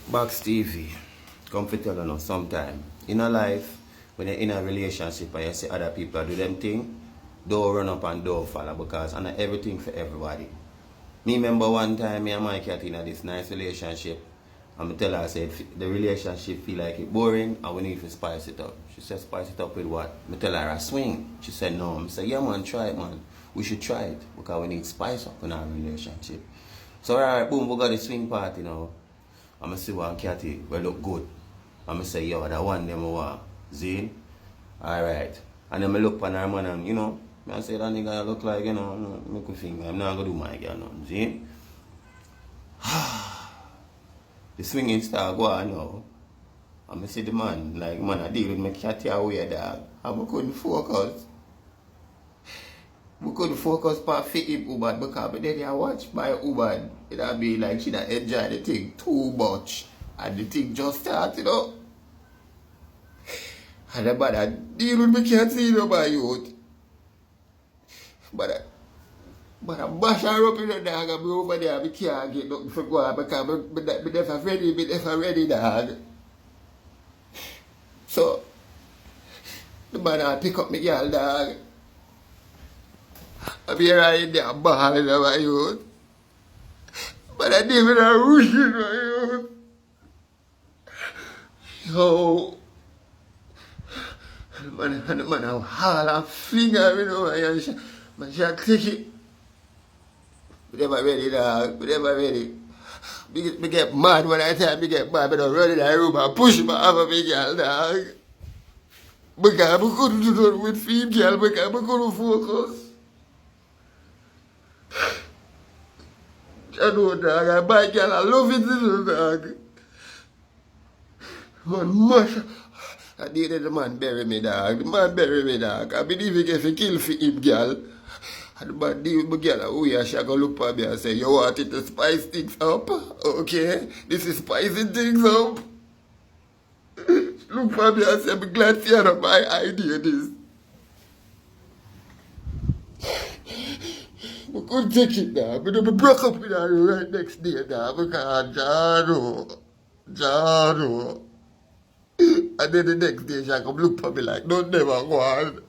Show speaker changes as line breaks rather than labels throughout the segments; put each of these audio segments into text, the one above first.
Box TV, come to tell you now sometime. In a life, when you're in a relationship and you see other people do them thing, don't run up and don't follow because I know everything for everybody. Me remember one time me and my cat in this nice relationship and I tell her I said the relationship feel like it boring and we need to spice it up. She said spice it up with what? I tell her a swing. She said no. I said yeah man, try it man. We should try it because we need spice up in our relationship. So alright, boom, we got the swing party now. I'm going to see one catty will look good. I'm going to say, yo, that one them I want. See? Alright. And then I look on her man and, I say that nigga look like, make a finger. I'm not going to do my girl nothing. See? The swinging star go on now. I'm going to see the man, like, man, I deal with my catty away, dog. And I couldn't focus. We couldn't focus on fit him Ubad because then I watch my Ubad. It'll be like she not enjoy the thing too much. And the thing just started up. And the man deal with me can't see no my youth. But I bash her up in the dog and be over there. I can't get nothing for go on because I'm never ready, dog. So the man I pick up my girl, dog. I be right in there balling of my youth. But I didn't even rush in my youth. Yo. And the man a haul and finger, Man, she click it. We never ready, dog. We never ready. Me get mad when I tell me get mad, but I run in the room and push my other big girl, dog. Because I couldn't do that with female, because I couldn't focus. I know, dog, I buy girl, I love it, dog. Man, mush. I did the man bury me, dog. The man bury me, dog. I believe he get a kill for him, girl. And the man deal with my girl, oh yeah, she go look for me and say, you want it to spice things up? Okay, this is spicing things up. Look for me and say, I'm glad to hear my idea, this. I couldn't take it now. But I broke up with her right next day now because Jaro. And then the next day she come look for me like, don't never go on.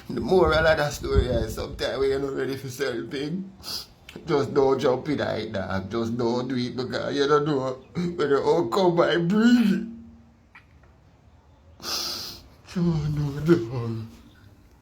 The moral of that story is sometimes when you're not ready for certain things, just don't jump in it, dog. Just don't do it because you don't know when the outcome might bring. Oh no, dog.